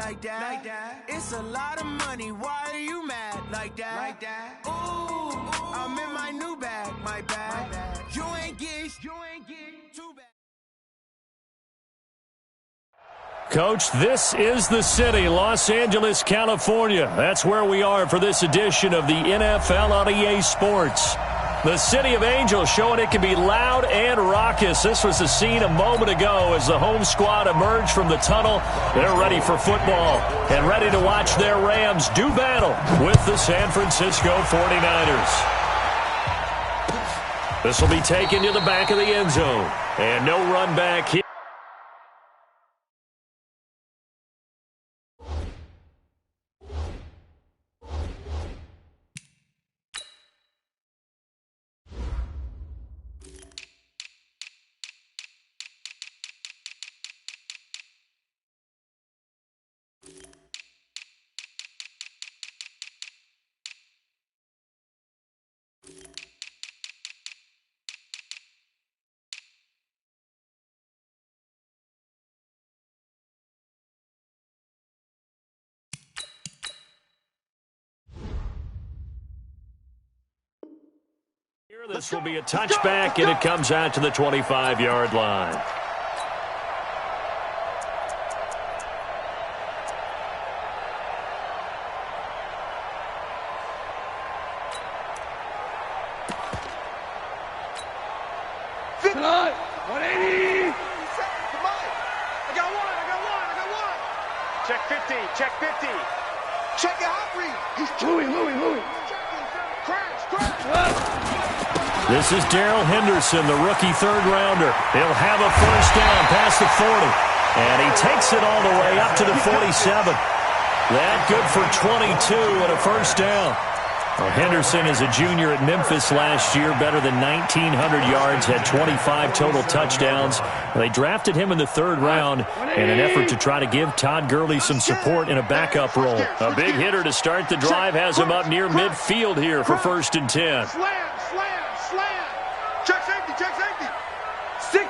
like that. It's a lot of money. Why are you mad like that? Ooh, I'm in my new bag, my bag. You ain't getting too bad. Coach, this is the city, Los Angeles, California. That's where we are for this edition of the NFL on EA Sports. The City of Angels showing it can be loud and raucous. This was the scene a moment ago as the home squad emerged from the tunnel. They're ready for football and ready to watch their Rams do battle with the San Francisco 49ers. This will be taken to the back of the end zone. And no run back here. This will be a touchback, and it comes out to the 25-yard line. Come on, 180. Come on. I got one. Check 50, check 50. Check your hot read. He's Louis. Crash. This is Darrell Henderson, the rookie third-rounder. He'll have a first down past the 40. And he takes it all the way up to the 47. That good for 22 and a first down. Well, Henderson is a junior at Memphis last year, better than 1,900 yards, had 25 total touchdowns. They drafted him in the third round in an effort to try to give Todd Gurley some support in a backup role. A big hitter to start the drive has him up near midfield here for 1st and 10. Slam. Check safety. 6.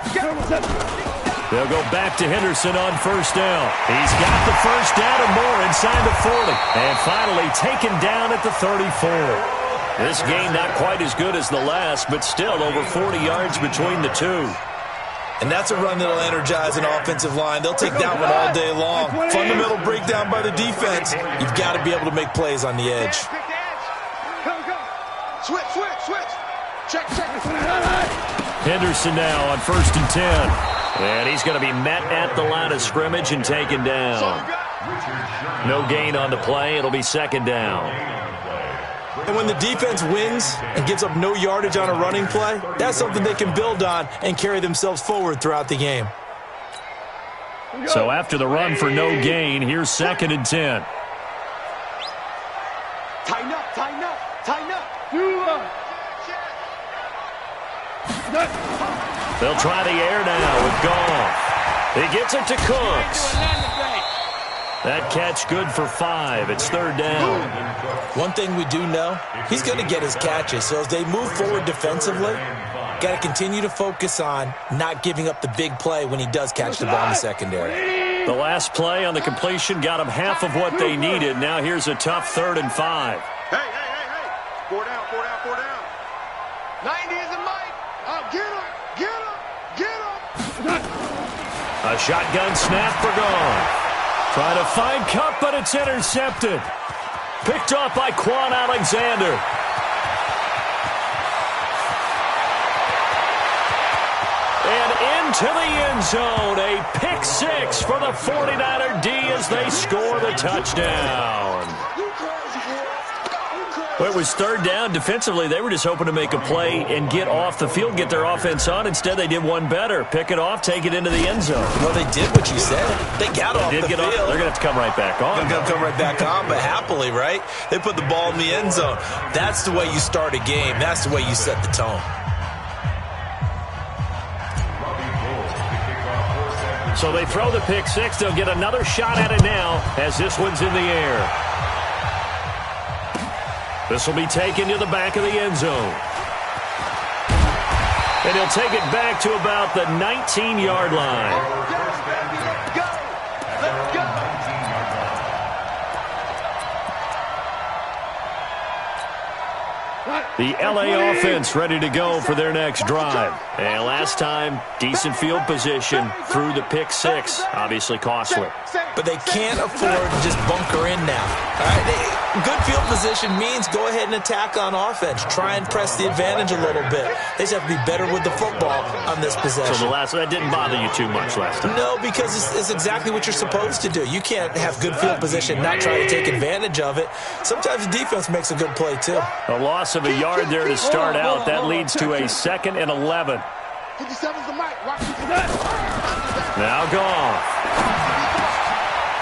They'll go back to Henderson on first down. He's got the first down and more inside the 40. And finally taken down at the 34. This game not quite as good as the last, but still over 40 yards between the two. And that's a run that'll energize an offensive line. They'll take that one all day long. Fundamental breakdown by the defense. You've got to be able to make plays on the edge. Go. Switch. Check. Henderson now on 1st and 10. And he's going to be met at the line of scrimmage and taken down. No gain on the play. It'll be 2nd down. And when the defense wins and gives up no yardage on a running play, that's something they can build on and carry themselves forward throughout the game. So after the run for no gain, here's 2nd and 10. Tighten up. They'll try the air now with Goff. He gets it to Cooks. That catch good for 5. It's 3rd down. One thing we do know, he's going to get his catches. So as they move forward defensively, got to continue to focus on not giving up the big play when he does catch the ball in the secondary. The last play on the completion got him half of what they needed. Now here's a tough 3rd and 5. Hey. 4 down. 90 isn't Mike. Oh, get him. A shotgun snap for Goff. Trying to find Cup, but it's intercepted. Picked off by Quan Alexander. And into the end zone. A pick 6 for the 49er D as they score the touchdown. Well, it was 3rd down. Defensively, they were just hoping to make a play and get off the field, get their offense on. Instead, they did one better. Pick it off, take it into the end zone. Well, they did what you said. They got off the field. They're going to have to come right back on. They're going to come right back on, but happily, right? They put the ball in the end zone. That's the way you start a game. That's the way you set the tone. So they throw the pick 6. They'll get another shot at it now as this one's in the air. This will be taken to the back of the end zone. And he'll take it back to about the 19-yard line. The LA offense ready to go for their next drive. And last time, decent field position through the pick six. Obviously costly. But they can't afford to just bunker in now. All right, good field position means go ahead and attack on offense. Try and press the advantage a little bit. They just have to be better with the football on this possession. So that didn't bother you too much last time? No, because it's exactly what you're supposed to do. You can't have good field position and not try to take advantage of it. Sometimes the defense makes a good play, too. A loss of a yard there to start out. That leads to a 2nd and 11. 57's the mic. Now Goff.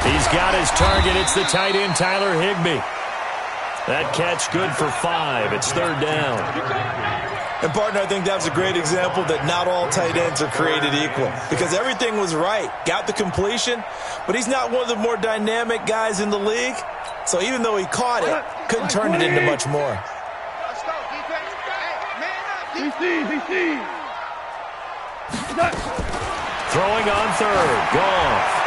He's got his target. It's the tight end, Tyler Higbee. That catch good for 5. It's 3rd down. And, partner, I think that's a great example that not all tight ends are created equal because everything was right. Got the completion, but he's not one of the more dynamic guys in the league. So even though he caught it, couldn't turn it into much more. Let's go, defense. Hey, man up. Throwing on 3rd. Goff.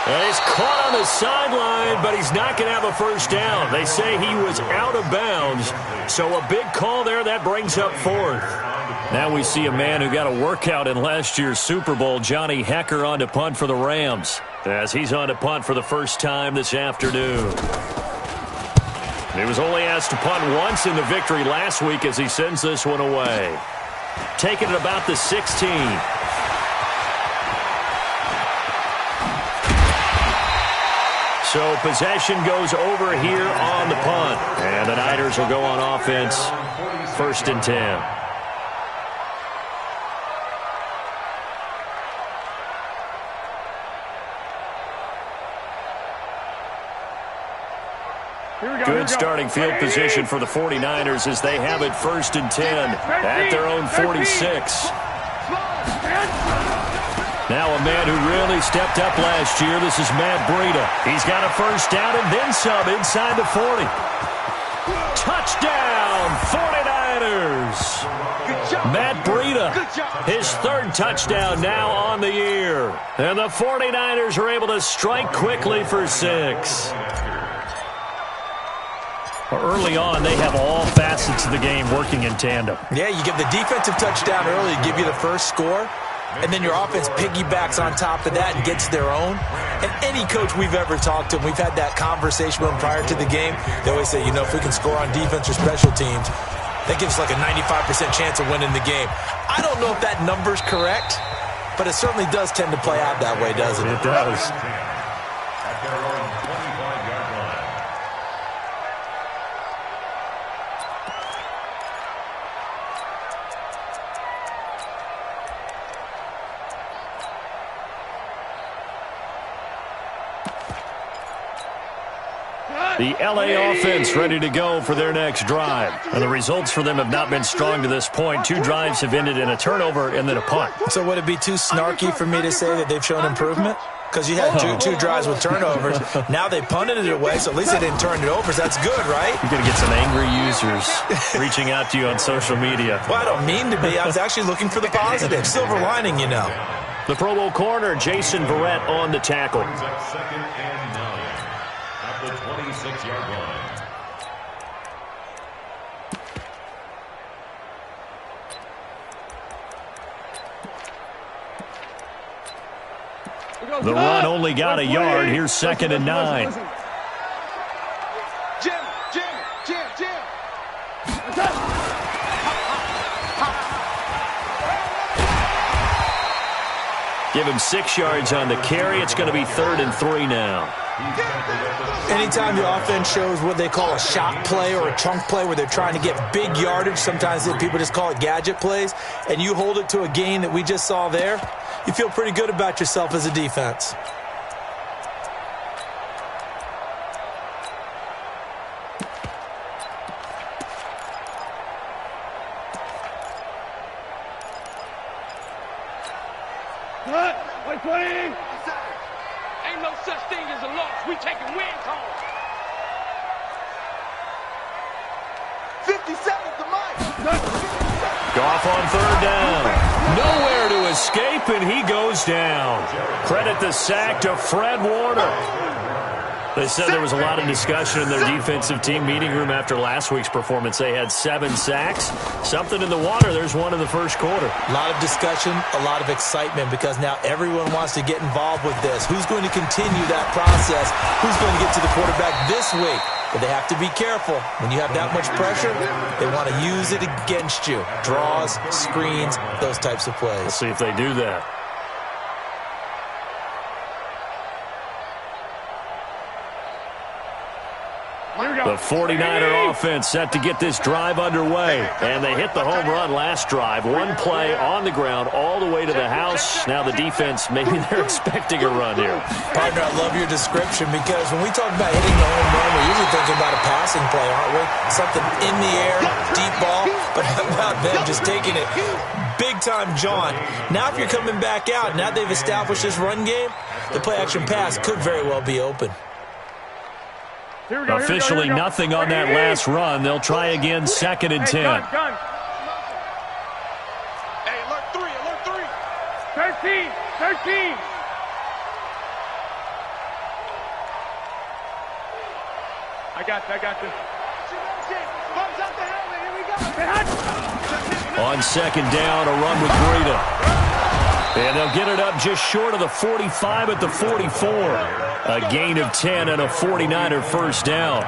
And he's caught on the sideline, but he's not going to have a first down. They say he was out of bounds, so a big call there. That brings up 4th. Now we see a man who got a workout in last year's Super Bowl, Johnny Hekker, on to punt for the Rams, as he's on to punt for the first time this afternoon. He was only asked to punt once in the victory last week as he sends this one away. Taking it about the 16. So possession goes over here on the punt. And the Niners will go on offense, 1st and 10. Good starting field position for the 49ers as they have it 1st and 10 at their own 46. Now a man who really stepped up last year. This is Matt Breida. He's got a first down and then some inside the 40. Touchdown, 49ers. Matt Breida, his 3rd touchdown now on the year. And the 49ers are able to strike quickly for 6. Early on, they have all facets of the game working in tandem. Yeah, you give the defensive touchdown early, give you the first score. And then your offense piggybacks on top of that and gets their own. And any coach we've ever talked to, we've had that conversation with them prior to the game. They always say, if we can score on defense or special teams, that gives us like a 95% chance of winning the game. I don't know if that number's correct, but it certainly does tend to play out that way, doesn't it? It does. The LA offense ready to go for their next drive. And the results for them have not been strong to this point. 2 drives have ended in a turnover and then a punt. So would it be too snarky for me to say that they've shown improvement? Because you had two drives with turnovers. Now they punted it away, so at least they didn't turn it over. So that's good, right? You're going to get some angry users reaching out to you on social media. Well, I don't mean to be. I was actually looking for the positive. Silver lining, The Pro Bowl corner, Jason Verrett, on the tackle. 2nd and 9 at the 26-yard line. The run only got a yard. Here's 2nd and 9. Jim. Give him 6 yards on the carry. It's going to be 3rd and 3 now. Anytime the offense shows what they call a shot play or a chunk play where they're trying to get big yardage, sometimes people just call it gadget plays, and you hold it to a gain that we just saw there, you feel pretty good about yourself as a defense. Ain't no such thing as a loss. We taking win calls. 57's the mic. Goff on 3rd down. Nowhere to escape, and he goes down. Credit the sack to Fred Warner. They said there was a lot of discussion in their defensive team meeting room after last week's performance. They had 7 sacks. Something in the water. There's one in the first quarter. A lot of discussion, a lot of excitement because now everyone wants to get involved with this. Who's going to continue that process? Who's going to get to the quarterback this week? But they have to be careful. When you have that much pressure, they want to use it against you. Draws, screens, those types of plays. Let's see if they do that. The 49er offense set to get this drive underway. And they hit the home run last drive. One play on the ground all the way to the house. Now the defense, maybe they're expecting a run here. Partner, I love your description because when we talk about hitting the home run, we're usually thinking about a passing play, aren't we? Something in the air, deep ball. But how about them just taking it big-time jaunt? Now if you're coming back out, now they've established this run game, the play-action pass could very well be open. Officially nothing on that last run. They'll try again, 2nd and 10. Hey, alert 3, alert 3. 13. I got this. On 2nd down, a run with Breida. And they'll get it up just short of the 45 at the 44. A gain of 10 and a 49er first down.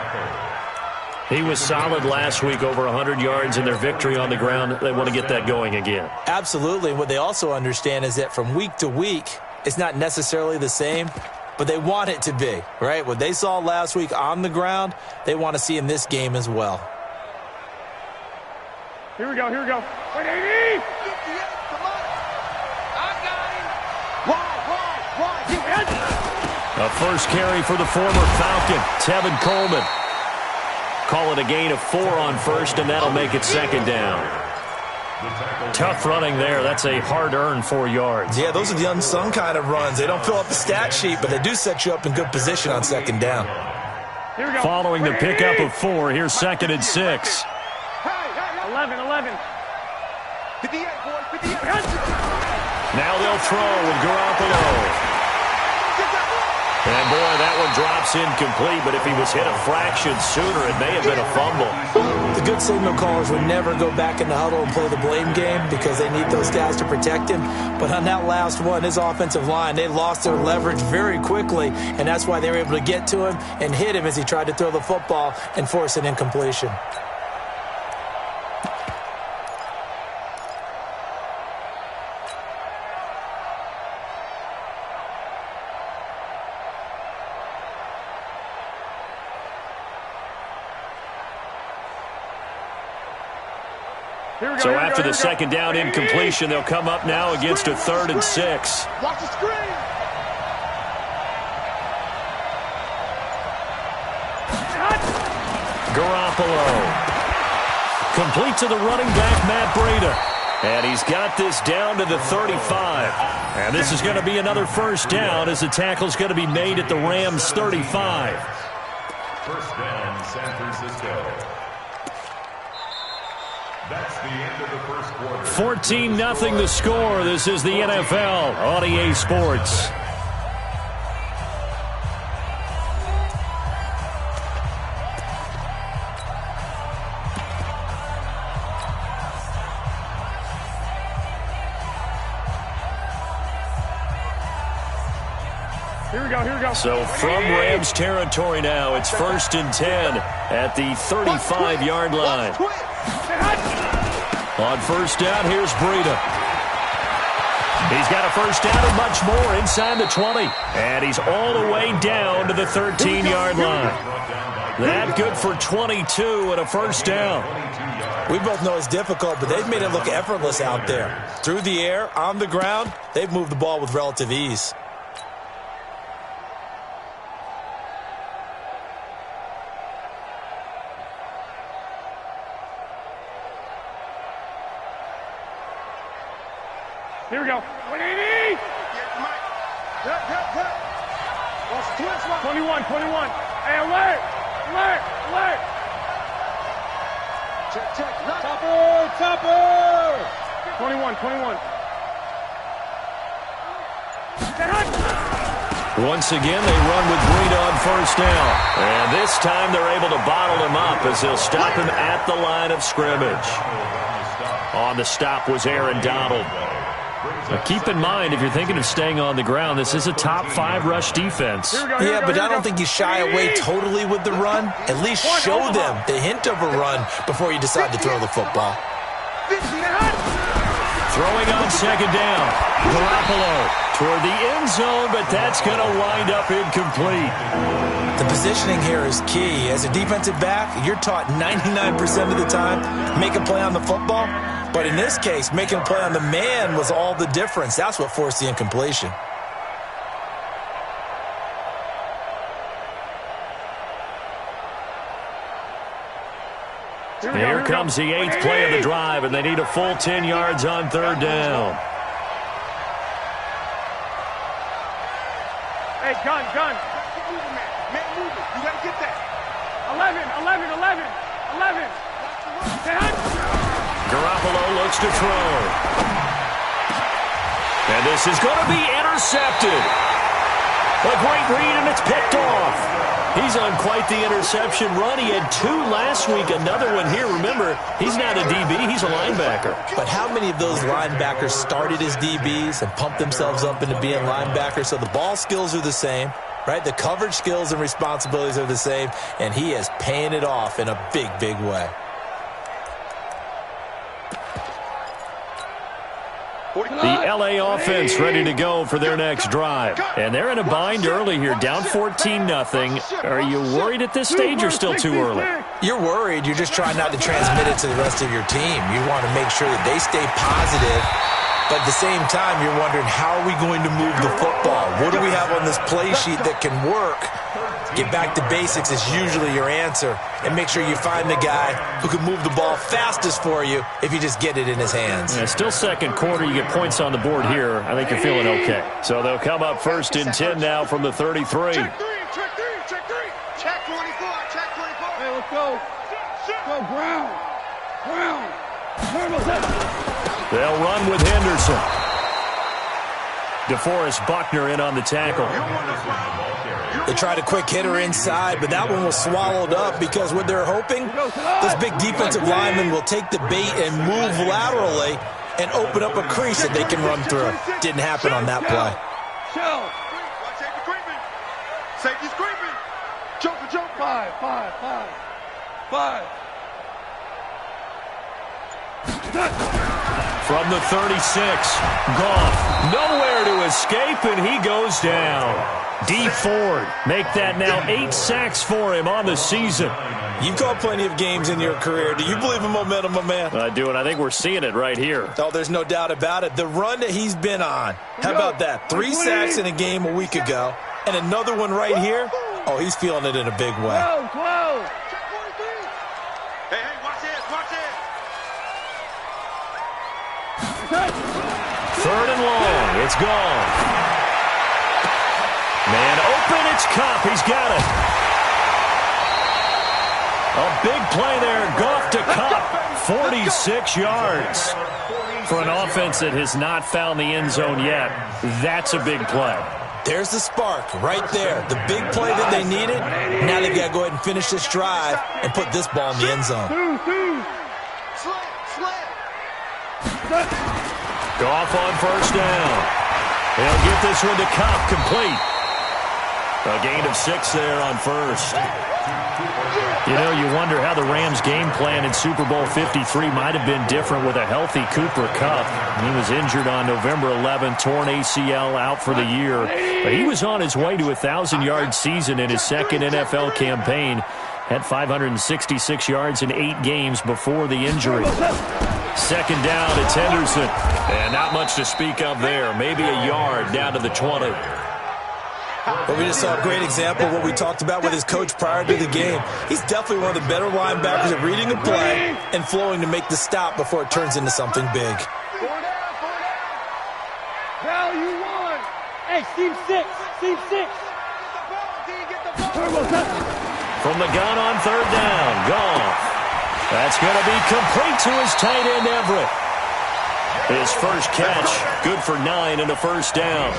He was solid last week, over 100 yards in their victory on the ground. They want to get that going again. Absolutely. What they also understand is that from week to week, it's not necessarily the same, but they want it to be, right? What they saw last week on the ground, they want to see in this game as well. Here we go. 180. A first carry for the former Falcon, Tevin Coleman. Call it a gain of 4 on first, and that'll make it 2nd down. Tough running there. That's a hard-earned 4 yards. Yeah, those are the unsung kind of runs. They don't fill up the stat sheet, but they do set you up in good position on 2nd down. Following the pickup of 4, here's 2nd and 6. 11. 58, boys, 58. Now they'll throw with Garoppolo. And, boy, that one drops incomplete, but if he was hit a fraction sooner, it may have been a fumble. The good signal callers would never go back in the huddle and play the blame game because they need those guys to protect him. But on that last one, his offensive line, they lost their leverage very quickly, and that's why they were able to get to him and hit him as he tried to throw the football and force an incompletion. So after the 2nd down incompletion, they'll come up now against a 3rd and 6. Watch the screen. Garoppolo. Complete to the running back, Matt Breida. And he's got this down to the 35. And this is going to be another first down as the tackle's going to be made at the Rams' 35. First down, San Francisco. That's the end of the first quarter. 14-0 the score. This is the NFL on EA Sports. Here we go. So from Rams territory now, it's 1st and 10 at the 35-yard line. On first down, here's Breida. He's got a first down and much more inside the 20. And he's all the way down to the 13-yard line. That good for 22 and a first down. We both know it's difficult, but they've made it look effortless out there. Through the air, on the ground, they've moved the ball with relative ease. Here we go. 180. 21. Hey, alert. Check. Topper. 21. Once again, they run with Breida on on first down. And this time they're able to bottle him up as they'll stop him at the line of scrimmage. On the stop was Aaron Donald. Now keep in mind, if you're thinking of staying on the ground, this is a top 5 rush defense. Yeah, but I don't think you shy away totally with the run. At least show them the hint of a run before you decide to throw the football. Throwing on second down. Garoppolo toward the end zone, but that's going to wind up incomplete. The positioning here is key. As a defensive back, you're taught 99% of the time, make a play on the football. But in this case, making a play on the man was all the difference. That's what forced the incompletion. Here comes the 8th play of the drive, and they need a full 10 yards on third down. Hey, gun. Keep moving, man. Man moving. You got to get that. 11. Garoppolo looks to throw. And this is going to be intercepted. A great read, and it's picked off. He's on quite the interception run. He had 2 last week, another one here. Remember, he's not a DB, he's a linebacker. But how many of those linebackers started as DBs and pumped themselves up into being linebackers? So the ball skills are the same, right? The coverage skills and responsibilities are the same, and he is paying it off in a big, big way. The L.A. offense ready to go for their next drive. And they're in a bind early here, down 14-0. Are you worried at this stage or still too early? You're worried. You're just trying not to transmit it to the rest of your team. You want to make sure that they stay positive. But at the same time, you're wondering, how are we going to move the football? What do we have on this play sheet that can work? Get back to basics is usually your answer. And make sure you find the guy who can move the ball fastest for you if you just get it in his hands. Yeah, still second quarter. You get points on the board here. I think you're feeling okay. So they'll come up first and 10 now from the 33. Check 3. Check 24. Hey, let's go. Go, Brown. They'll run with Henderson. DeForest Buckner in on the tackle. They tried a quick hitter inside, but that one was swallowed up because what they're hoping, this big defensive lineman will take the bait and move laterally and open up a crease that they can run through. Didn't happen on that play. Safety's creeping. Jump. 5. From the 36, Goff, nowhere to escape, and he goes down. D. Ford, make that now 8 sacks for him on the season. You've called plenty of games in your career. Do you believe in momentum, my man? I do, and I think we're seeing it right here. Oh, there's no doubt about it. The run that he's been on, how about that? 3 sacks in a game a week ago, and another one right here. Oh, he's feeling it in a big way. Whoa. Hey, watch it. Third and long, it's gone. Man open, it's Kupp, he's got it. A big play there, Goff to Kupp, 46 yards. For an offense that has not found the end zone yet, that's a big play. There's the spark right there. The big play that they needed. Now they've got to go ahead and finish this drive and put this ball in the end zone. Goff on first down. He'll get this one to Kupp, complete. A gain of 6 there on first. You know, you wonder how the Rams' game plan in Super Bowl 53 might have been different with a healthy Cooper Kupp. He was injured on November 11th, torn ACL, out for the year. But he was on his way to a 1,000-yard season in his second NFL campaign. Had 566 yards in 8 games before the injury. Second down, it's Henderson. And not much to speak of there. Maybe a yard down to the 20. But we just saw a great example of what we talked about with his coach prior to the game. He's definitely one of the better linebackers at reading a play and flowing to make the stop before it turns into something big. Value 1. Hey, Steve 6. From the gun on third down, Goff. That's going to be complete to his tight end, Everett. His first catch, good for 9 and a first down.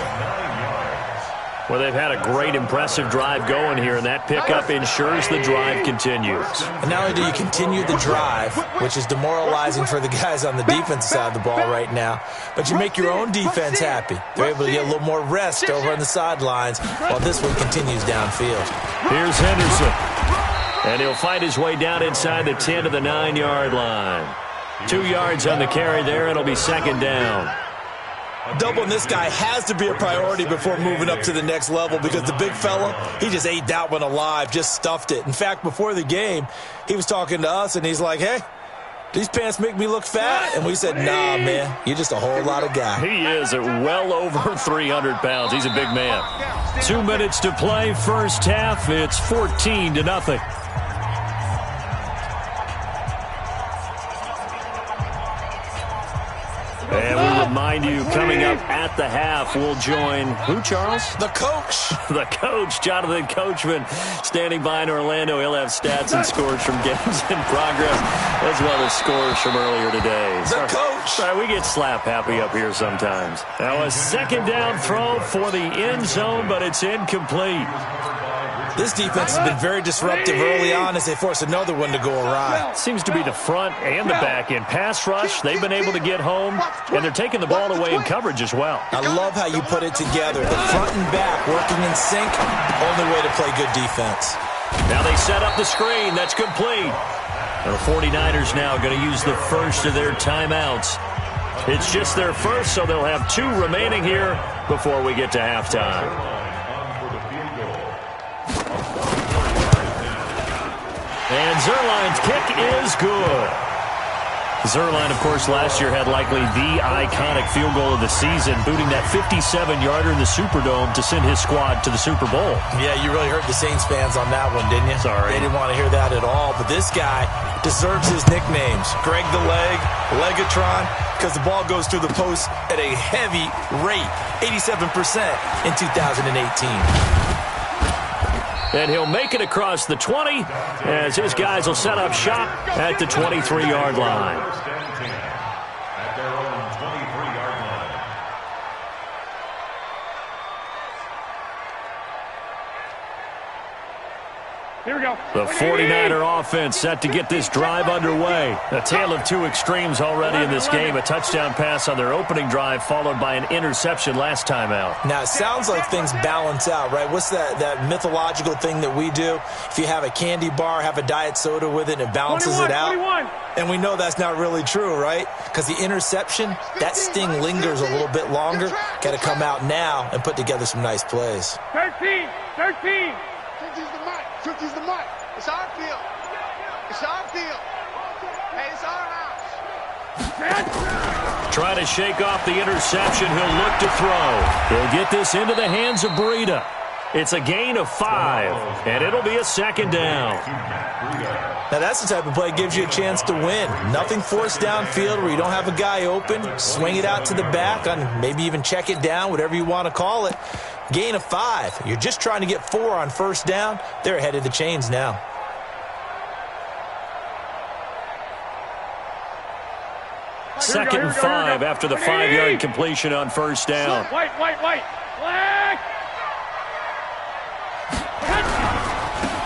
Well, they've had a great, impressive drive going here, and that pickup ensures the drive continues. And not only do you continue the drive, which is demoralizing for the guys on the defensive side of the ball right now, but you make your own defense happy. They're able to get a little more rest over on the sidelines while this one continues downfield. Here's Henderson, and he'll fight his way down inside the 10 to the 9-yard line. 2 yards on the carry there, and it'll be second down. Doubling this guy has to be a priority before moving up to the next level because the big fella, he just ate that one alive, just stuffed it. In fact, before the game, he was talking to us, and he's like, hey, these pants make me look fat. And we said, nah, man, you're just a whole lot of guy. He is at well over 300 pounds. He's a big man. 2 minutes to play, first half. It's 14-0. And we remind you, coming up at the half, we'll join who, Charles? The coach. The coach, Jonathan Coachman, standing by in Orlando. He'll have stats and scores from games in progress, as well as scores from earlier today. The coach. Sorry, we get slap happy up here sometimes. Now a second down throw for the end zone, but it's incomplete. This defense has been very disruptive early on as they force another one to go awry. Seems to be the front and the back end. Pass rush, they've been able to get home, and they're taking the ball away in coverage as well. I love how you put it together. The front and back working in sync, only way to play good defense. Now they set up the screen. That's complete. The 49ers now going to use the first of their timeouts. It's just their first, so they'll have 2 remaining here before we get to halftime. And Zuerlein's kick is good. Zuerlein, of course, last year had likely the iconic field goal of the season, booting that 57-yarder in the Superdome to send his squad to the Super Bowl. Yeah, you really hurt the Saints fans on that one, didn't you? Sorry. They didn't want to hear that at all. But this guy deserves his nicknames. Greg the Leg, Legatron, because the ball goes through the post at a heavy rate, 87% in 2018. And he'll make it across the 20 as his guys will set up shop at the 23-yard line. At their own 23-yard line. Here we go. The 49er offense set to get this drive underway. A tale of 2 extremes already in this game. A touchdown pass on their opening drive followed by an interception last time out. Now, it sounds like things balance out, right? What's that mythological thing that we do? If you have a candy bar, have a diet soda with it, and it balances it out. 21. And we know that's not really true, right? Because the interception, that sting lingers a little bit longer. Got to come out now and put together some nice plays. 13. 50's the mic. 50's the mic. It's our field. It's our field. Hey, it's our house. Trying to shake off the interception. He'll look to throw. He'll get this into the hands of Breida. It's a gain of 5, and it'll be a second down. Now, that's the type of play that gives you a chance to win. Nothing forced downfield where you don't have a guy open. Swing it out to the back, and maybe even check it down, whatever you want to call it. Gain of 5. You're just trying to get 4 on first down. They're ahead of the chains now. Second and 5 after the 5-yard completion on first down. White. Black.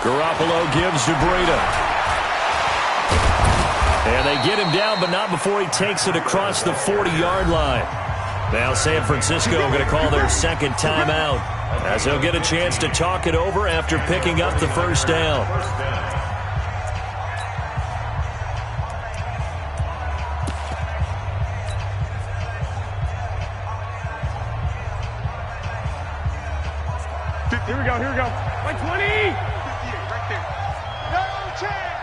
Garoppolo gives to Breida. And they get him down, but not before he takes it across the 40-yard line. Now San Francisco going to call their second timeout as they'll get a chance to talk it over after picking up the first down. Here we go. 120. 58, right there. No chance.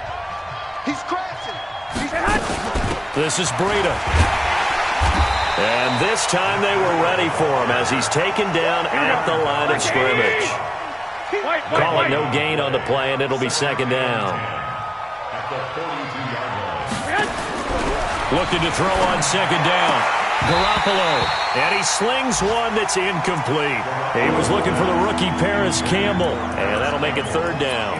He's crashing. He's hot. This is Breida. And this time they were ready for him as he's taken down at the line of scrimmage. Calling no gain on the play, and it'll be second down. Looking to throw on second down. Garoppolo. And he slings one that's incomplete. He was looking for the rookie Paris Campbell, and that'll make it third down.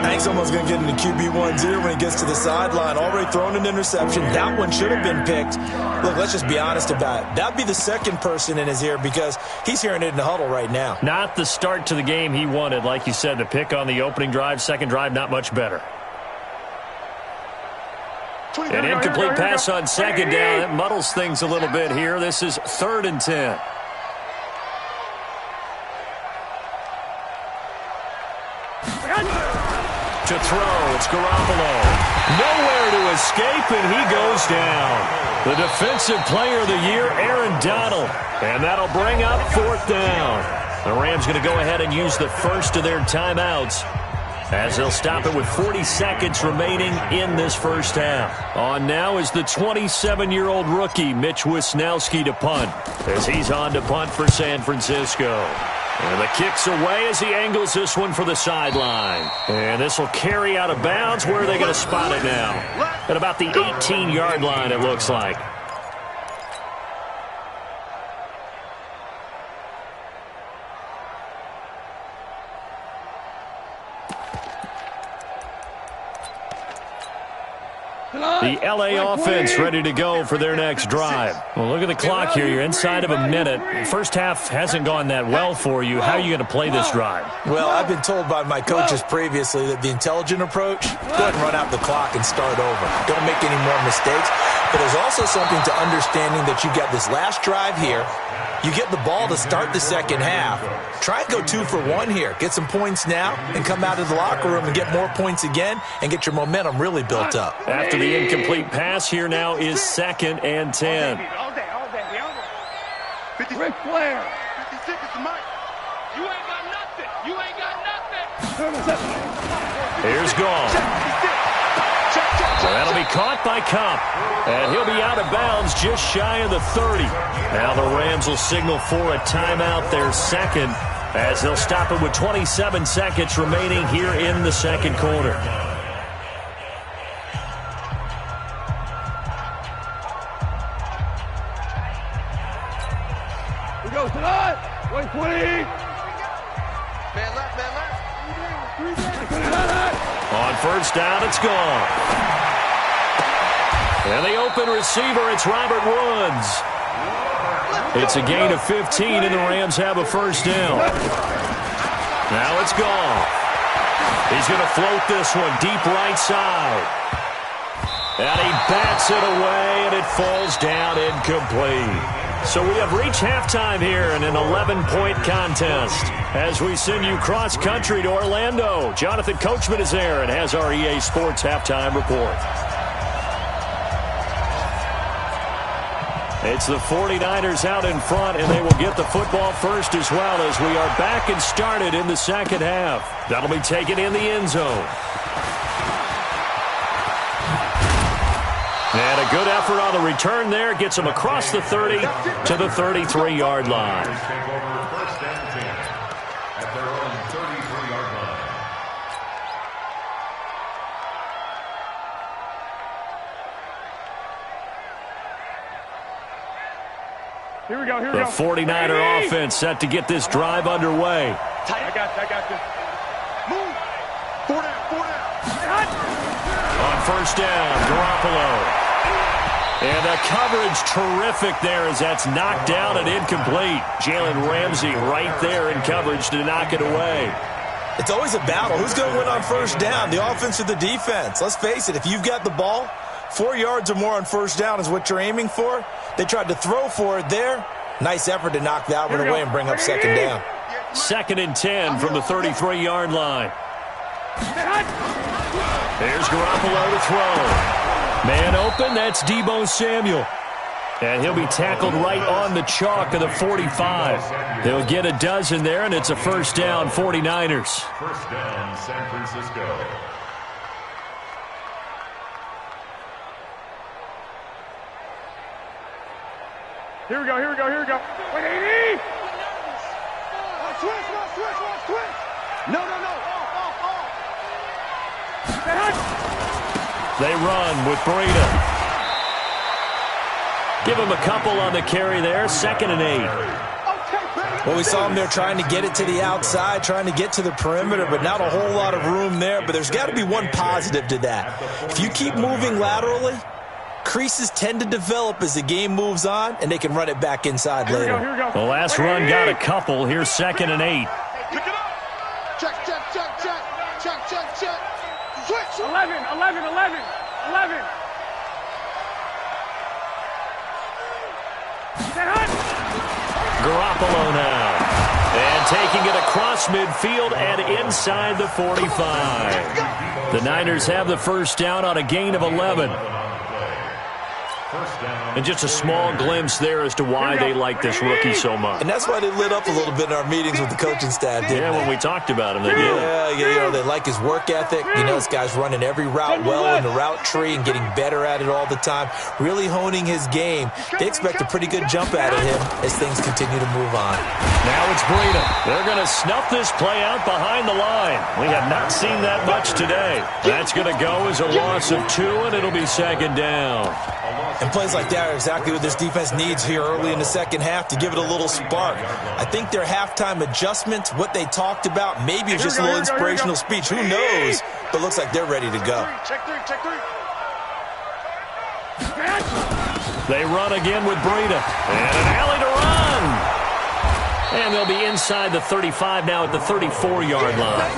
Hank's almost going to get into QB1's ear when he gets to the sideline. Already thrown an interception. That one should have been picked. Look, let's just be honest about it. That would be the second person in his ear because he's hearing it in the huddle right now. Not the start to the game he wanted. Like you said, the pick on the opening drive, second drive, not much better. An incomplete pass on second down. It muddles things a little bit here. This is 3rd and 10. To throw, it's Garoppolo. Nowhere to escape, and he goes down. The defensive player of the year, Aaron Donald. And that'll bring up 4th down. The Rams going to go ahead and use the first of their timeouts as they'll stop it with 40 seconds remaining in this first half. On now is the 27-year-old rookie, Mitch Wisnowski, to punt, as he's on to punt for San Francisco. And the kick's away as he angles this one for the sideline. And this will carry out of bounds. Where are they going to spot it now? At about the 18-yard line, it looks like. The L.A. offense ready to go for their next drive. Well, look at the clock here. You're inside of a minute. First half hasn't gone that well for you. How are you going to play this drive? Well, I've been told by my coaches previously that the intelligent approach, go ahead and run out the clock and start over. Don't make any more mistakes. But there's also something to understanding that you've got this last drive here. You get the ball to start the second half. Try and go 2 for 1 here. Get some points now and come out of the locker room and get more points again and get your momentum really built up. After the incomplete pass, here now is 2nd and 10. All day. Ric Flair. 56 is the mic. You ain't got nothing. You ain't got nothing. Here's Gall. So that'll be caught by Cup. And he'll be out of bounds just shy of the 30. Now the Rams will signal for a timeout, their second, as they'll stop it with 27 seconds remaining here in the second quarter. We go tonight. 120. Man left. On first down, it's gone. And the open receiver, it's Robert Woods. It's a gain of 15, and the Rams have a first down. Now it's gone. He's going to float this one deep right side. And he bats it away, and it falls down incomplete. So we have reached halftime here in an 11-point contest. As we send you cross-country to Orlando, Jonathan Coachman is there and has our EA Sports halftime report. It's the 49ers out in front, and they will get the football first as well as we are back and started in the second half. That'll be taken in the end zone. And a good effort on the return there. Gets him across the 30 to the 33-yard line. Here we go. The 49er offense set to get this drive underway. I got this. Move. 4 down. On first down, Garoppolo. And the coverage terrific there as that's knocked down and incomplete. Jalen Ramsey right there in coverage to knock it away. It's always a battle. Who's going to win on first down, the offense or the defense? Let's face it, if you've got the ball, 4 yards or more on first down is what you're aiming for. They tried to throw for it there. Nice effort to knock that one away and bring up second down. 2nd and 10 from the 33-yard line. There's Garoppolo to throw. Man open, that's Deebo Samuel. And he'll be tackled right on the chalk of the 45. They'll get a dozen there, and it's a first down, 49ers. First down, San Francisco. Here we go. 180. Switch. No. They run with Breida. Give him a couple on the carry there. 2nd and 8. Okay, Well, we saw him there trying to get it to the outside, trying to get to the perimeter, but not a whole lot of room there. But there's got to be one positive to that. If you keep moving laterally, creases tend to develop as the game moves on, and they can run it back inside later. The last run got a couple. Here's 2nd and 8. Pick it up. Check, check, check, check. Check, check, check. Switch. 11. Garoppolo now. And taking it across midfield and inside the 45. The Niners have the first down on a gain of 11. And just a small glimpse there as to why they like this rookie so much. And that's why they lit up a little bit in our meetings with the coaching staff, didn't they? Yeah, when we talked about him, they did. Yeah, they like his work ethic. You know, this guy's running every route well in the route tree and getting better at it all the time, really honing his game. They expect a pretty good jump out of him as things continue to move on. Now it's Breida. They're going to snuff this play out behind the line. We have not seen that much today. That's going to go as a loss of 2, and it'll be 2nd down. And plays like that are exactly what this defense needs here early in the second half to give it a little spark. I think their halftime adjustments, what they talked about, maybe it's just a little inspirational speech. Who knows? But looks like they're ready to go. Check three. They run again with Breida. And an alley to run. And they'll be inside the 35 now at the 34-yard line.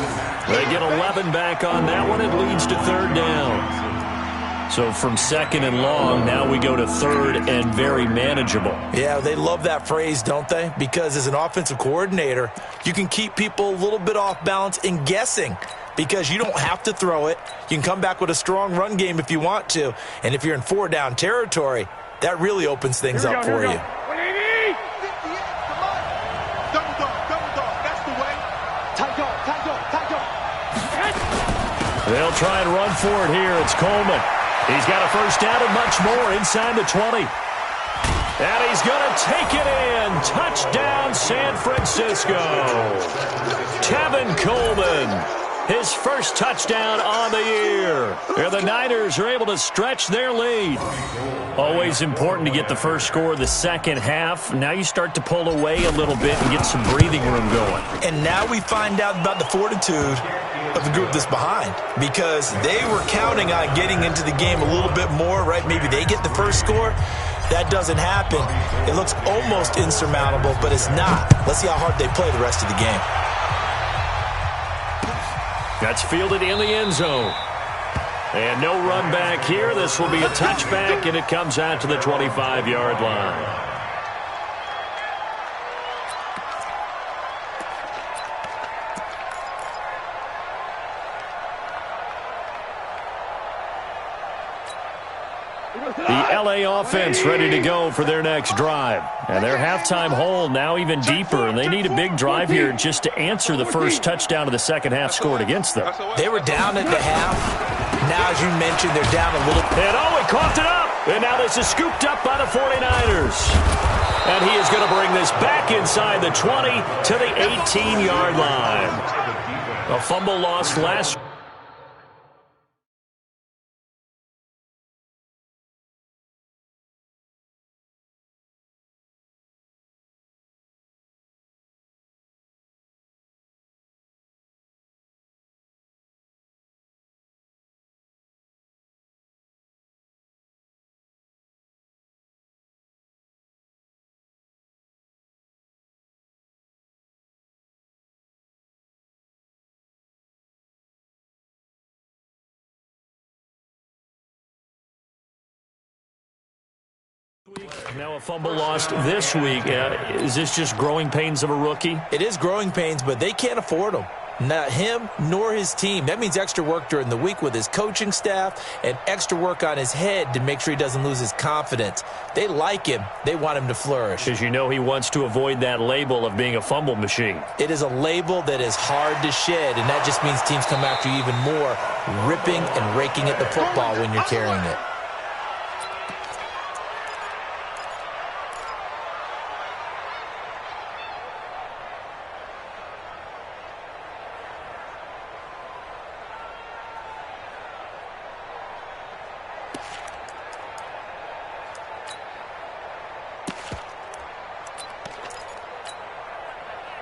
They get 11 back on that one. It leads to 3rd down. So from 2nd and long, now we go to 3rd and very manageable. Yeah, they love that phrase, don't they? Because as an offensive coordinator, you can keep people a little bit off balance and guessing because you don't have to throw it. You can come back with a strong run game if you want to. And if you're in 4-down territory, that really opens things up for you. 180! 58, come on! Double dog, that's the way. Tight dog. They'll try and run for it here. It's Coleman. He's got a first down and much more inside the 20. And he's going to take it in. Touchdown, San Francisco. Tevin Coleman, his first touchdown on the year. And the Niners are able to stretch their lead. Always important to get the first score of the second half. Now you start to pull away a little bit and get some breathing room going. And now we find out about the fortitude of the group that's behind because they were counting on getting into the game a little bit more, right? Maybe they get the first score. That doesn't happen. It looks almost insurmountable, but it's not. Let's see how hard they play the rest of the game. That's fielded in the end zone. And no run back here. This will be a touchback, and it comes out to the 25-yard line. The LA offense ready to go for their next drive. And their halftime hole now even deeper, and they need a big drive here just to answer the first touchdown of the second half scored against them. They were down at the half. Now, as you mentioned, they're down a little. And he coughed it up. And now this is scooped up by the 49ers. And he is going to bring this back inside the 20 to the 18-yard line. A fumble lost last. Now a fumble lost this week. Is this just growing pains of a rookie? It is growing pains, but they can't afford them. Not him nor his team. That means extra work during the week with his coaching staff and extra work on his head to make sure he doesn't lose his confidence. They like him. They want him to flourish. Because you know he wants to avoid that label of being a fumble machine. It is a label that is hard to shed, and that just means teams come after you even more, ripping and raking at the football when you're carrying it.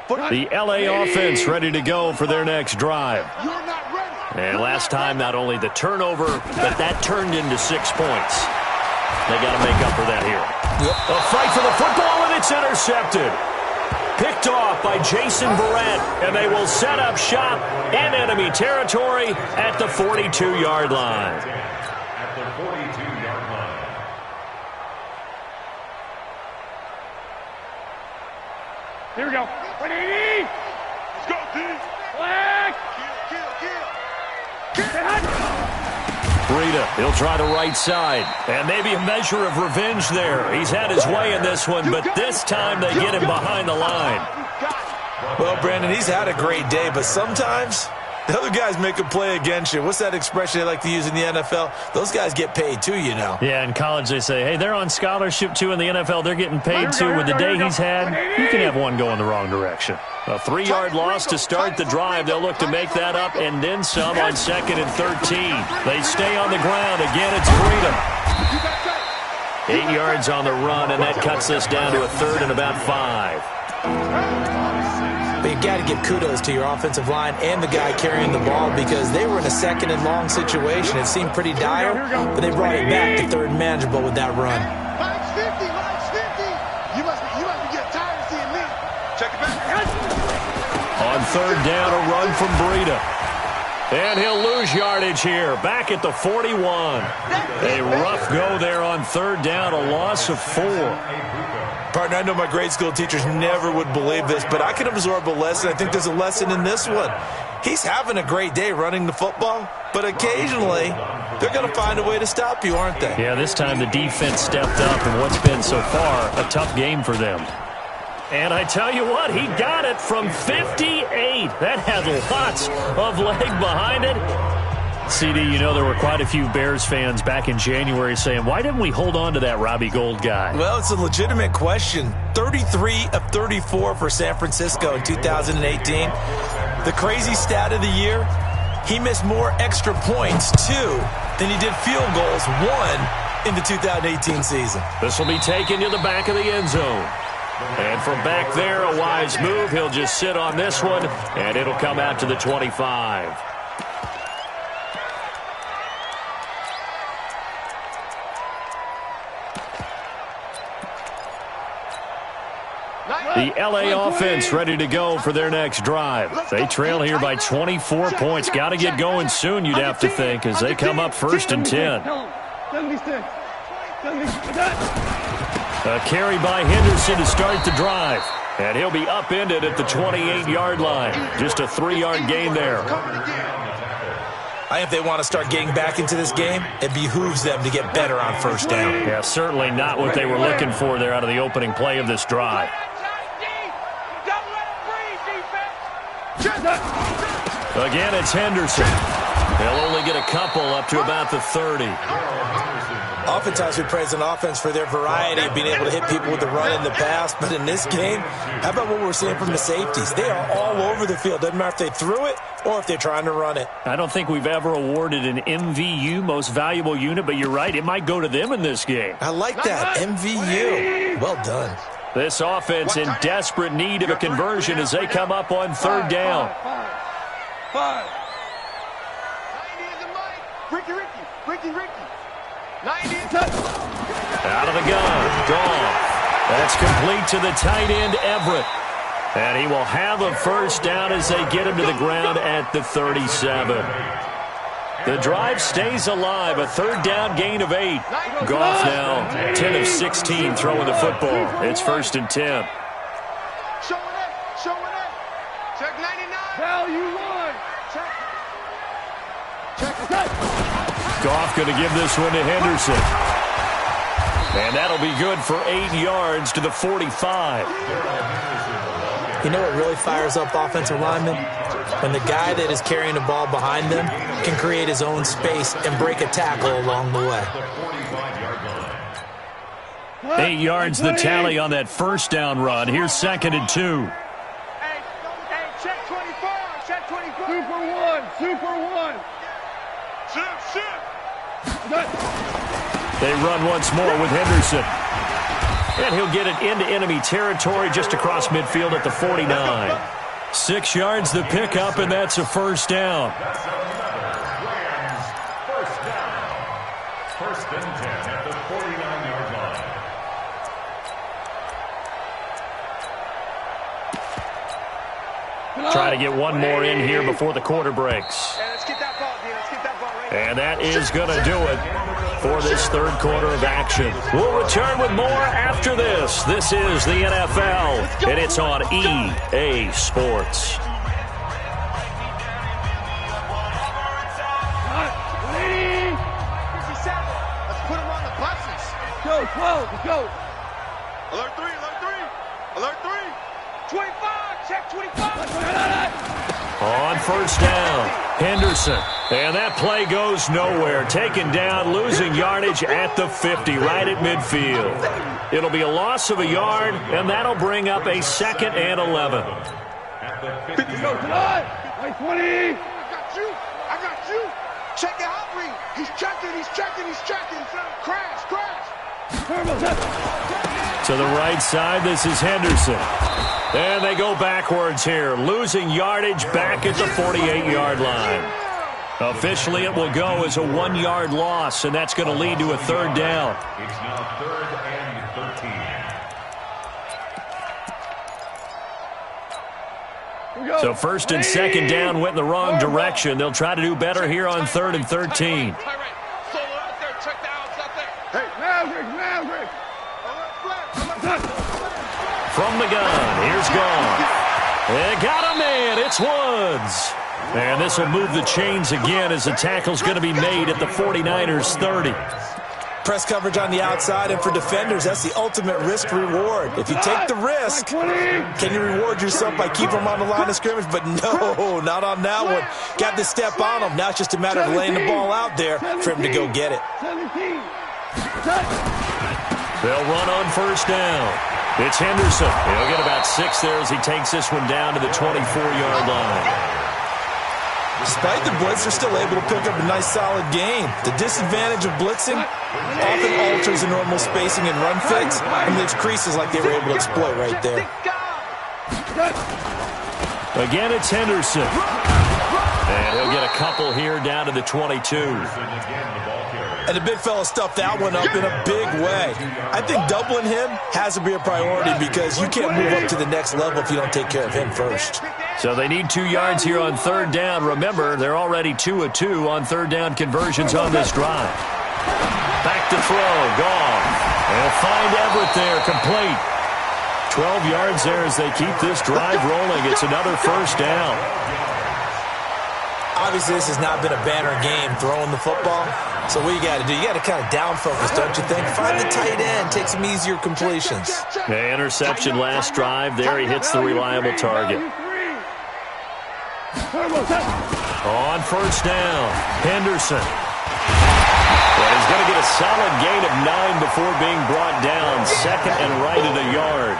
The LA offense ready to go for their next drive. And last time, not only the turnover, but that turned into 6 points. They got to make up for that here. A fight for the football, and it's intercepted. Picked off by Jason Barrett, and they will set up shop in enemy territory at the 42-yard line. At the 42-yard line. Here we go. 180. Let's go, team. Flag. Breida, he'll try the right side. And maybe a measure of revenge there. He's had his way in this one, but this time they get him behind the line. Well, Brandon, he's had a great day, but sometimes the other guys make a play against you. What's that expression they like to use in the NFL? Those guys get paid too, you know. Yeah, in college they say, hey, they're on scholarship too. In the NFL, they're getting paid too. With the day he's had, you can have one going the wrong direction. A 3-yard loss to start the drive. They'll look to make that up and then some on 2nd and 13. They stay on the ground. Again, it's Breida. 8 yards on the run, and that cuts us down to a 3rd and about 5. But you've got to give kudos to your offensive line and the guy carrying the ball because they were in a 2nd and long situation. It seemed pretty dire, but they brought it back to 3rd and manageable with that run. Mike's 50. You must be getting tired of seeing me. Check it back. On 3rd down, a run from Breida. And he'll lose yardage here, back at the 41. A rough go there on 3rd down, a loss of 4. Partner, I know my grade school teachers never would believe this, but I can absorb a lesson. I think there's a lesson in this one. He's having a great day running the football, but occasionally they're going to find a way to stop you, aren't they? Yeah, this time the defense stepped up in what's been so far a tough game for them. And I tell you what, he got it from 58. That had lots of leg behind it. CD, you know there were quite a few Bears fans back in January saying, why didn't we hold on to that Robbie Gould guy? Well, it's a legitimate question. 33 of 34 for San Francisco in 2018. The crazy stat of the year, he missed more extra points, 2, than he did field goals, 1, in the 2018 season. This will be taken to the back of the end zone. And from back there, a wise move. He'll just sit on this one, and it'll come out to the 25. The LA offense ready to go for their next drive. They trail here by 24 points. Got to get going soon, you'd have to think, as they come up 1st and 10. 76. A carry by Henderson to start the drive. And he'll be upended at the 28-yard line. Just a 3-yard gain there. I think if they want to start getting back into this game, it behooves them to get better on 1st down. Yeah, certainly not what they were looking for there out of the opening play of this drive. Again, it's Henderson. They'll only get a couple up to about the 30. Oftentimes we praise an offense for their variety of being able to hit people with the run in the pass, but in this game, how about what we're seeing from the safeties? They are all over the field. Doesn't matter if they threw it or if they're trying to run it. I don't think we've ever awarded an MVU, most valuable unit, but you're right, it might go to them in this game. I like that, MVU. Well done. This offense in desperate need of a conversion as they come up on 3rd down. 5. 90 is the mic. Ricky. 90 is out of the gun. Goff. That's complete to the tight end, Everett. And he will have a 1st down as they get him to the ground at the 37. The drive stays alive. A 3rd down gain of 8. Goff now 10 of 16 throwing the football. It's 1st and 10. Showing it. Check 99. Value 1. Check. Goff going to give this one to Henderson. And that'll be good for 8 yards to the 45. You know what really fires up offensive linemen? When the guy that is carrying the ball behind them can create his own space and break a tackle along the way. 8 yards the tally on that 1st down run. Here's 2nd and 2. Hey, check 24. Check 24. Super 1. Shoot. They run once more with Henderson. And he'll get it into enemy territory just across midfield at the 49. 6 yards the pickup, and that's a first down. That's another Rams first down. First and 10 at the 49-yard line. Try to get one more in here before the quarter breaks. Hey, let's get that ball, D. Let's get that ball right And that is going to do it for this third quarter of action. We'll return with more after this. This is the NFL, and it's on EA Sports. Go, 12, let's go. Alert 3, alert 3. Alert 3. 25, check 25. On first down, Henderson. And that play goes nowhere. Taken down, losing yardage at the 50, right at midfield. It'll be a loss of a yard, and that'll bring up a 2nd and 11. At the 50. 20. I got you. Check it out, read. He's checking. Crash. To the right side, this is Henderson. And they go backwards here, losing yardage back at the 48-yard line. Officially, it will go as a 1-yard loss, and that's going to lead to a third down. It's now 3rd and 13. So 1st and 2nd down went in the wrong direction. They'll try to do better here on 3rd and 13. Maverick. From the gun, here's Gone. They got a man, it's Woods. And this will move the chains again as the tackle's going to be made at the 49ers 30. Press coverage on the outside, and for defenders, that's the ultimate risk-reward. If you take the risk, can you reward yourself by keeping them on the line of scrimmage? But no, not on that one. Got to step on them. Now it's just a matter of laying the ball out there for him to go get it. They'll run on first down. It's Henderson. He'll get about 6 there as he takes this one down to the 24-yard line. Despite the blitz, they're still able to pick up a nice, solid gain. The disadvantage of blitzing often alters the normal spacing and run fix and leaves creases like they were able to exploit right there. Again, it's Henderson. And he'll get a couple here down to the 22. And the big fella stuffed that one up in a big way. I think doubling him has to be a priority because you can't move up to the next level if you don't take care of him first. So they need 2 yards here on third down. Remember, they're already 2 of 2 on third down conversions on this drive. Back to throw, Gone. They'll find Everett there, complete. 12 yards there as they keep this drive rolling. It's another first down. Obviously, this has not been a banner game throwing the football. So what you got to do, you got to kind of down focus, don't you think? Find the tight end, take some easier completions. The interception last drive there. He hits the reliable target. On first down, Henderson. Well, he's going to get a solid gain of 9 before being brought down. 2nd and right at a yard.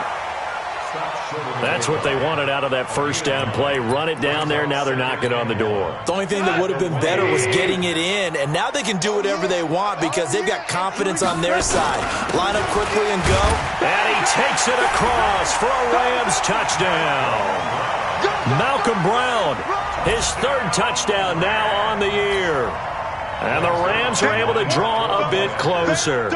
That's what they wanted out of that first down play. Run it down there. Now they're knocking on the door. The only thing that would have been better was getting it in, and now they can do whatever they want because they've got confidence on their side. Line up quickly and go. And he takes it across for a Rams touchdown. Malcolm Brown, his 3rd touchdown now on the year. And the Rams are able to draw a bit closer.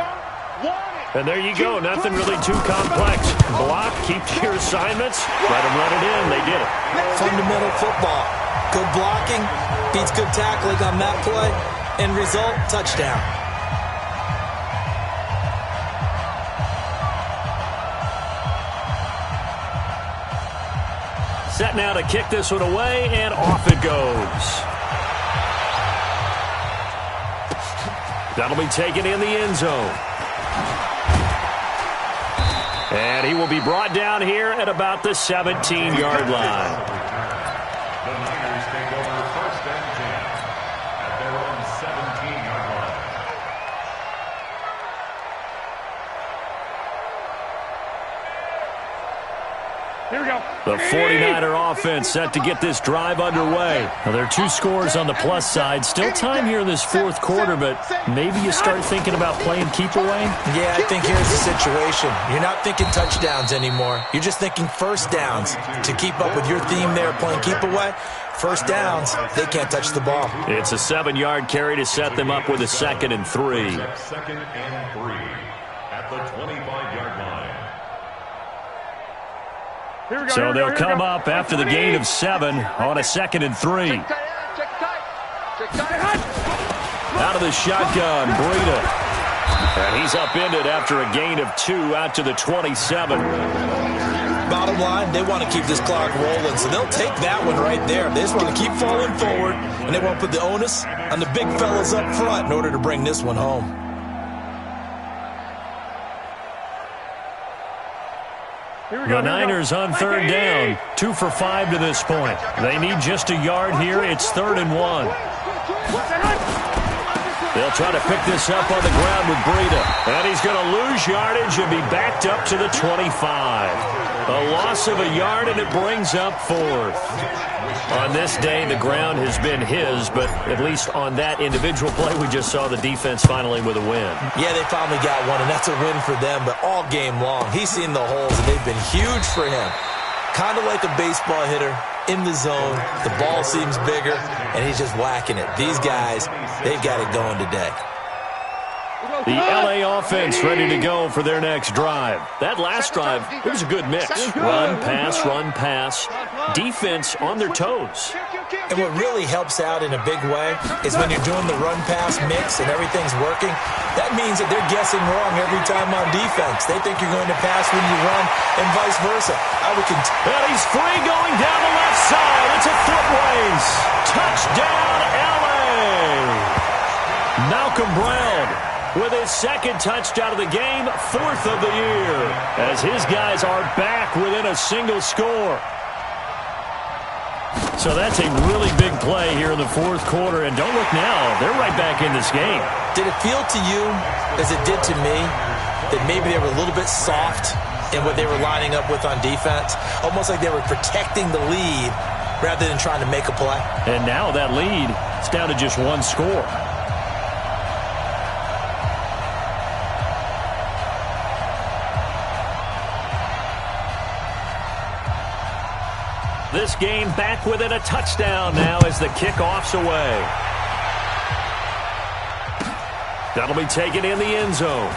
And there you go. Nothing really too complex. Block, keep to your assignments. Let them run it in. They did it. Fundamental football. Good blocking beats good tackling on that play. End result, touchdown. Set now to kick this one away, and off it goes. That'll be taken in the end zone. And he will be brought down here at about the 17-yard line. The Niners take over 1st and 10 at their own 17-yard line. Here we go. The 49er offense set to get this drive underway. Now, there are 2 scores on the plus side. Still time here in this fourth quarter, but maybe you start thinking about playing keep away? Yeah, I think here's the situation. You're not thinking touchdowns anymore. You're just thinking first downs. To keep up with your theme there, playing keep away, first downs, they can't touch the ball. It's a 7-yard carry to set them up with a 2nd and 3. 2nd and 3 at the 25-yard line. So they'll come up after the gain of 7 on a 2nd and 3. Out of the shotgun, Breida. And he's upended after a gain of 2 out to the 27. Bottom line, they want to keep this clock rolling, so they'll take that one right there. They just want to keep falling forward, and they want to put the onus on the big fellas up front in order to bring this one home. The Niners on 3rd down, 2 for 5 to this point. They need just a yard here. It's 3rd and 1. They'll try to pick this up on the ground with Breida. And he's going to lose yardage and be backed up to the 25. A loss of a yard, and it brings up 4th. On this day, the ground has been his, but at least on that individual play, we just saw the defense finally with a win. Yeah, they finally got one, and that's a win for them, but all game long, he's seen the holes, and they've been huge for him. Kind of like a baseball hitter in the zone. The ball seems bigger, and he's just whacking it. These guys, they've got it going today. The LA offense ready to go for their next drive. That last drive, it was a good mix. Run, pass, defense on their toes. And what really helps out in a big way is when you're doing the run-pass mix and everything's working, that means that they're guessing wrong every time on defense. They think you're going to pass when you run and vice versa. And he's free going down the left side. It's a foot race. Touchdown, LA. Malcolm Brown with his 2nd touchdown of the game, 4th of the year, as his guys are back within a single score. So that's a really big play here in the 4th quarter, and don't look now, they're right back in this game. Did it feel to you, as it did to me, that maybe they were a little bit soft in what they were lining up with on defense? Almost like they were protecting the lead rather than trying to make a play. And now that lead is down to just 1 score. This game back within a touchdown now as the kickoff's away. That'll be taken in the end zone.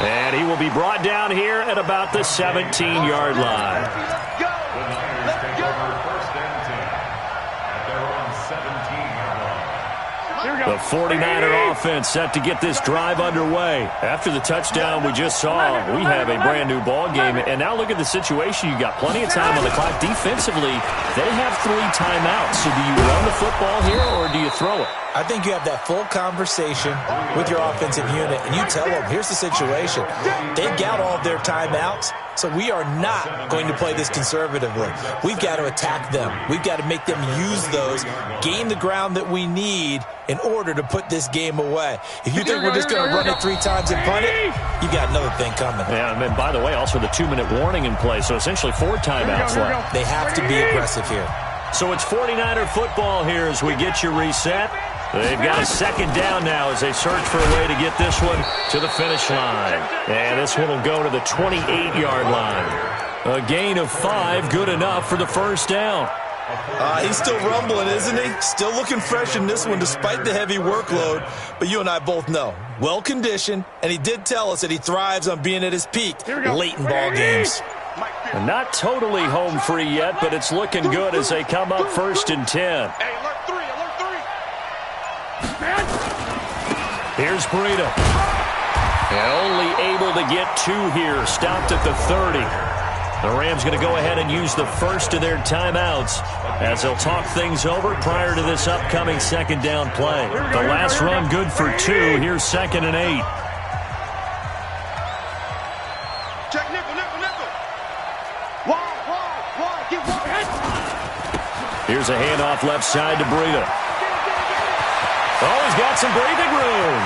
And he will be brought down here at about the 17-yard line. The Niners take over 1st and 10 at their own 17-yard line. The 49er offense set to get this drive underway. After the touchdown we just saw, we have a brand-new ball game. And now look at the situation. You've got plenty of time on the clock. Defensively, they have 3 timeouts. So do you run the football here or do you throw it? I think you have that full conversation with your offensive unit, and you tell them, here's the situation. They've got all of their timeouts, so we are not going to play this conservatively. We've got to attack them. We've got to make them use those, gain the ground that we need in order to put this game away. If you think we're just going to run it 3 times and punt it, you got another thing coming. Yeah, and then, by the way, also the 2-minute warning in play, so essentially 4 timeouts left. They have to be aggressive here. So it's 49er football here as we get you reset. They've got a 2nd down now as they search for a way to get this one to the finish line. And this one will go to the 28-yard line. A gain of 5, good enough for the 1st down. He's still rumbling, isn't he? Still looking fresh in this one despite the heavy workload. But you and I both know, well-conditioned, and he did tell us that he thrives on being at his peak late in ball games. Not totally home free yet, but it's looking good as they come up 1st and 10. Here's Breida. And only able to get 2 here. Stopped at the 30. The Rams going to go ahead and use the first of their timeouts as they'll talk things over prior to this upcoming 2nd down play. The last run good for 2. Here's 2nd and 8. Check nickel. Wide. Get wide. Here's a handoff left side to Breida. Oh, he's got some breathing room.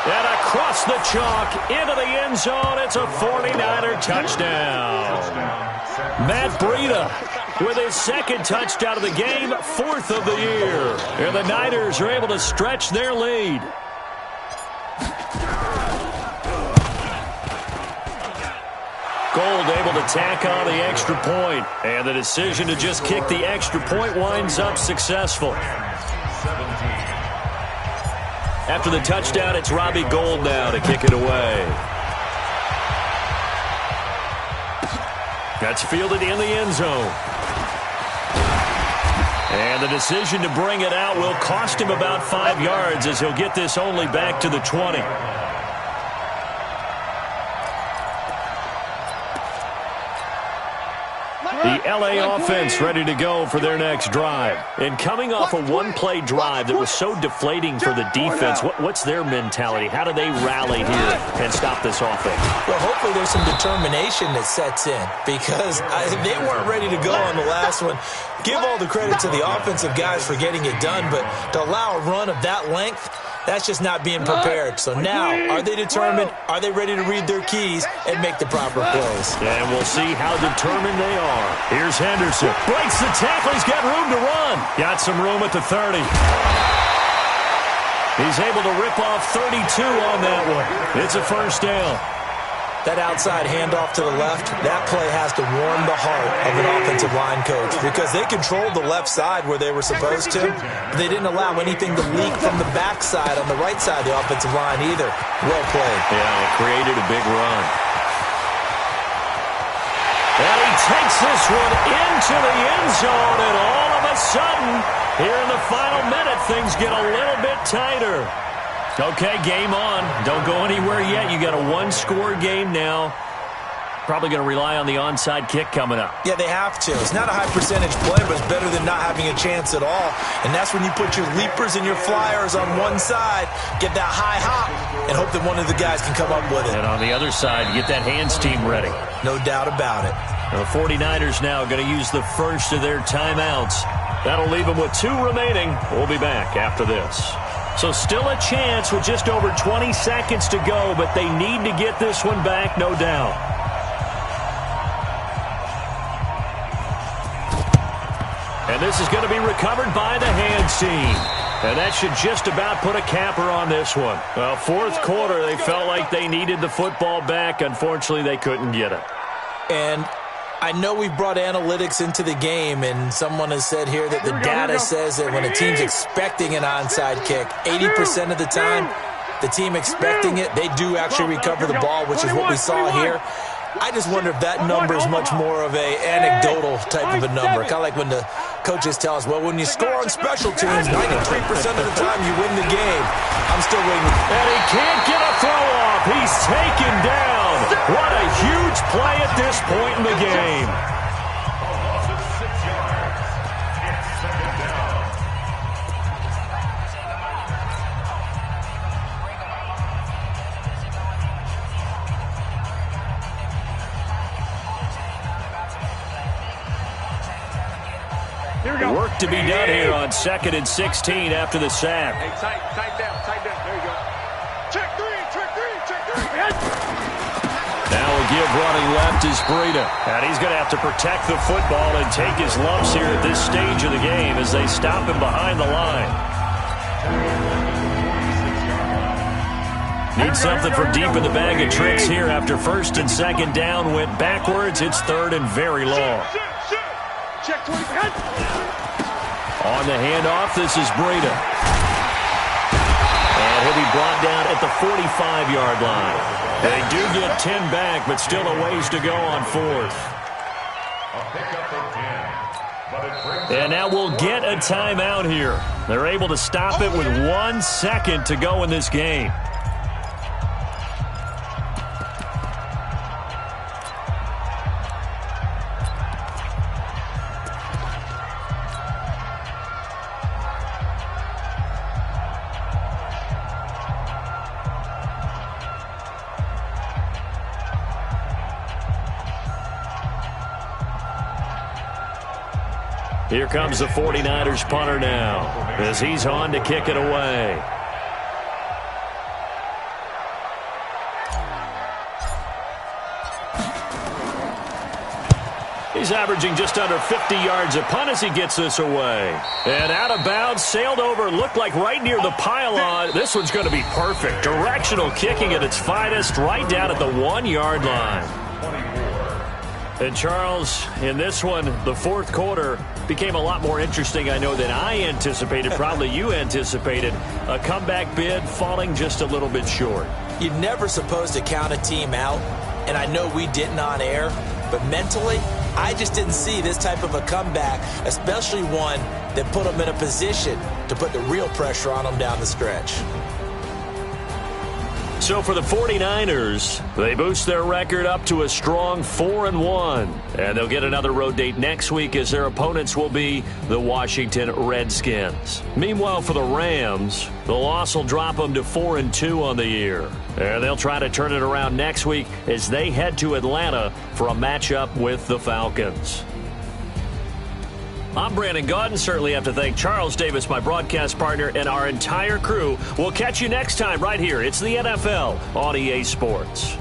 And a across the chalk, into the end zone. It's a 49er touchdown. Matt Breida with his second touchdown of the game, 4th of the year. And the Niners are able to stretch their lead. Gold able to tack on the extra point. And the decision to just kick the extra point winds up successful. After the touchdown, it's Robbie Gould now to kick it away. That's fielded in the end zone. And the decision to bring it out will cost him about 5 yards as he'll get this only back to the 20. The LA offense ready to go for their next drive. And coming off a one-play drive that was so deflating for the defense, what's their mentality? How do they rally here and stop this offense? Well, hopefully there's some determination that sets in because they weren't ready to go on the last one. Give all the credit to the offensive guys for getting it done, but to allow a run of that length, that's just not being prepared. So now, are they determined? Are they ready to read their keys and make the proper plays? And we'll see how determined they are. Here's Henderson. Breaks the tackle. He's got room to run. Got some room at the 30. He's able to rip off 32 on that one. It's a first down. That outside handoff to the left, that play has to warm the heart of an offensive line coach because they controlled the left side where they were supposed to. But they didn't allow anything to leak from the backside on the right side of the offensive line either. Well played. Yeah, it created a big run. And he takes this one into the end zone, and all of a sudden, here in the final minute, things get a little bit tighter. Okay, game on. Don't go anywhere yet. You got a one-score game now. Probably going to rely on the onside kick coming up. Yeah, they have to. It's not a high-percentage play, but it's better than not having a chance at all. And that's when you put your leapers and your flyers on one side, get that high hop, and hope that one of the guys can come up with it. And on the other side, get that hands team ready. No doubt about it. The 49ers now going to use the first of their timeouts. That'll leave them with 2 remaining. We'll be back after this. So still a chance with just over 20 seconds to go, but they need to get this one back, no doubt. And this is going to be recovered by the hands team. And that should just about put a capper on this one. Well, 4th quarter, they felt like they needed the football back. Unfortunately, they couldn't get it. And I know we've brought analytics into the game, and someone has said here that the data says that when a team's expecting an onside kick, 80% of the time, the team expecting it, they do actually recover the ball, which is what we saw here. I just wonder if that number is much more of an anecdotal type of a number, kind of like when the coaches tell us, well, when you score on special teams, 93% of the time you win the game. I'm still waiting. And he can't get a throw off. He's taken down. What a huge play at this point in the game. Here we go. Work to be done here on 2nd and 16 after the sack. Hey, tight down. There you go. Check three. Now we'll give running left is Breida. And he's going to have to protect the football and take his lumps here at this stage of the game as they stop him behind the line. Need something from deep in the bag of tricks here after 1st and 2nd down went backwards. It's 3rd and very long. Check 20. On the handoff, this is Breida. And he'll be brought down at the 45-yard line. They do get 10 back, but still a ways to go on 4th. And now we'll get a timeout here. They're able to stop it with 1 second to go in this game. Here comes the 49ers punter now as he's on to kick it away. He's averaging just under 50 yards a punt as he gets this away. And out of bounds, sailed over, looked like right near the pylon. This one's going to be perfect. Directional kicking at its finest, right down at the 1-yard line. And Charles, in this one, the fourth quarter became a lot more interesting, I know, than I anticipated. Probably you anticipated. A comeback bid falling just a little bit short. You're never supposed to count a team out, and I know we didn't on air, but mentally, I just didn't see this type of a comeback, especially one that put them in a position to put the real pressure on them down the stretch. So for the 49ers, they boost their record up to a strong 4-1. And they'll get another road date next week as their opponents will be the Washington Redskins. Meanwhile, for the Rams, the loss will drop them to 4-2 on the year. And they'll try to turn it around next week as they head to Atlanta for a matchup with the Falcons. I'm Brandon Gaudin. Certainly have to thank Charles Davis, my broadcast partner, and our entire crew. We'll catch you next time right here. It's the NFL on EA Sports.